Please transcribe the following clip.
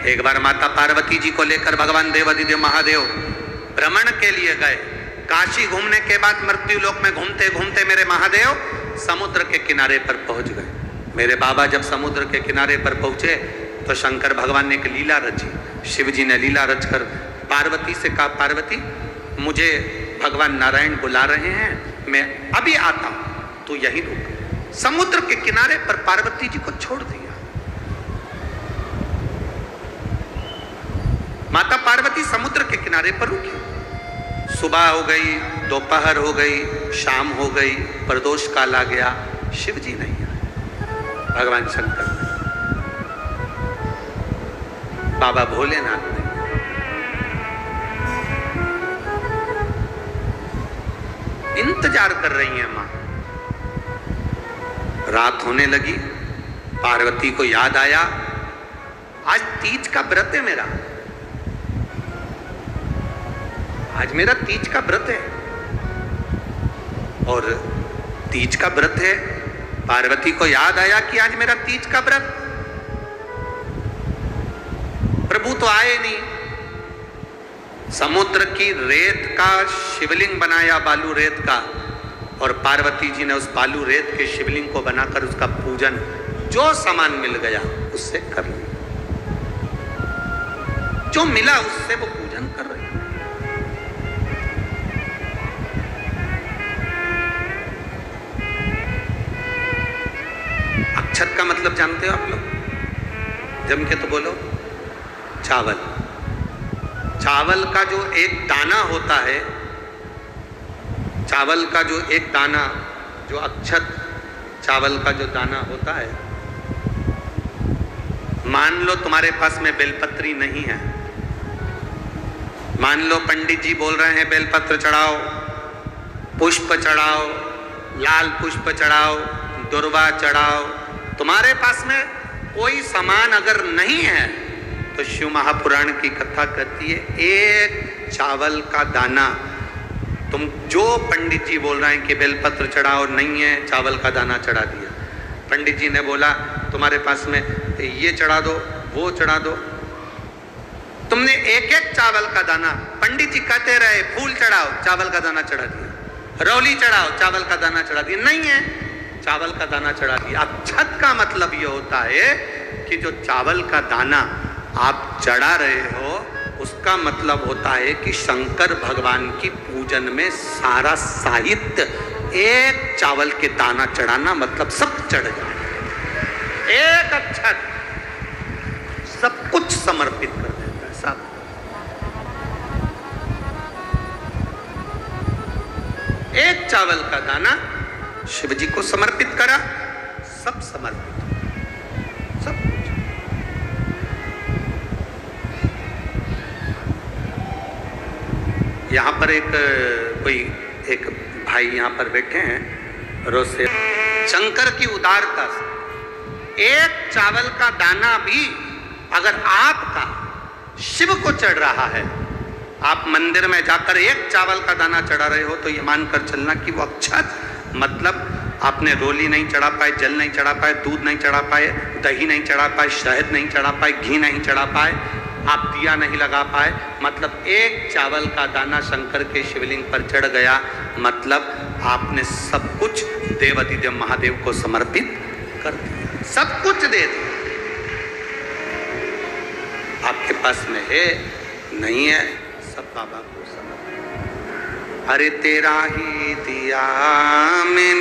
एक बार माता पार्वती जी को लेकर भगवान देवाधिदेव महादेव भ्रमण के लिए गए। काशी घूमने के बाद मृत्यु लोक में घूमते घूमते मेरे महादेव समुद्र के किनारे पर पहुंच गए। मेरे बाबा जब समुद्र के किनारे पर पहुंचे तो शंकर भगवान ने एक लीला रची। शिव जी ने लीला रचकर पार्वती से कहा, पार्वती मुझे भगवान नारायण बुला रहे हैं, मैं अभी आता हूं, तू यहीं रुक। समुद्र के किनारे पर पार्वती जी को छोड़ दिया। माता पार्वती समुद्र के किनारे पर रुकी। सुबह हो गई, दोपहर हो गई, शाम हो गई, प्रदोष काल आ गया, शिव जी नहीं आए, भगवान शंकर नहीं, बाबा भोलेनाथ नहीं। इंतजार कर रही है मां। रात होने लगी, पार्वती को याद आया, आज तीज का व्रत है मेरा, आज मेरा तीज का व्रत है। और तीज का व्रत है, पार्वती को याद आया कि आज मेरा तीज का व्रत, प्रभु तो आए नहीं। समुद्र की रेत का शिवलिंग बनाया, बालू रेत का, और पार्वती जी ने उस बालू रेत के शिवलिंग को बनाकर उसका पूजन जो सामान मिल गया उससे कर लिया, जो मिला उससे वो पूजन कर रही। अक्षत का मतलब जानते हो आप लोग? जम के तो बोलो। चावल। चावल का जो एक दाना होता है, चावल का जो एक दाना, जो अक्षत चावल का जो दाना होता है, मान लो तुम्हारे पास में बेलपत्री नहीं है, मान लो पंडित जी बोल रहे हैं बेलपत्र चढ़ाओ, पुष्प चढ़ाओ, लाल पुष्प चढ़ाओ, दुर्वा चढ़ाओ, तुम्हारे पास में कोई सामान अगर नहीं है तो शिव महापुराण की कथा कहती है एक चावल का दाना, तुम जो पंडित जी बोल रहे हैं कि बेलपत्र चढ़ाओ, नहीं है, चावल का दाना चढ़ा दिया। पंडित जी ने बोला तुम्हारे पास में ये चढ़ा दो, वो चढ़ा दो, तुमने एक एक चावल का दाना, पंडित जी कहते रहे फूल चढ़ाओ, चावल का दाना चढ़ा दिया, रौली चढ़ाओ, चावल का दाना चढ़ा दिया, नहीं है, चावल का दाना चढ़ा दिया। अक्षत का मतलब ये होता है कि जो चावल का दाना आप चढ़ा रहे हो उसका मतलब होता है कि शंकर भगवान की पूजन में सारा साहित्य, एक चावल के दाना चढ़ाना मतलब सब चढ़ जाए, एक अक्षत सब कुछ समर्पित कर देता है। सब एक चावल का दाना शिव जी को समर्पित करा, सब समर्पित, सब कुछ। यहाँ पर एक भाई यहाँ पर बैठे हैं, रोज से शंकर की उदारता से एक चावल का दाना भी अगर आपका शिव को चढ़ रहा है, आप मंदिर में जाकर एक चावल का दाना चढ़ा रहे हो तो ये मानकर चलना कि वो अक्षत, मतलब आपने रोली नहीं चढ़ा पाए, जल नहीं चढ़ा पाए, दूध नहीं चढ़ा पाए, दही नहीं चढ़ा पाए, शहद नहीं चढ़ा पाए, घी नहीं चढ़ा पाए, आप दिया नहीं लगा पाए, मतलब एक चावल का दाना शंकर के शिवलिंग पर चढ़ गया, मतलब आपने सब कुछ देवाधिदेव महादेव को समर्पित कर दिया, सब कुछ दे दिया। आपके पास में है नहीं है, सब बाबा को समर्पित। अरे तेरा ही दिया मैंने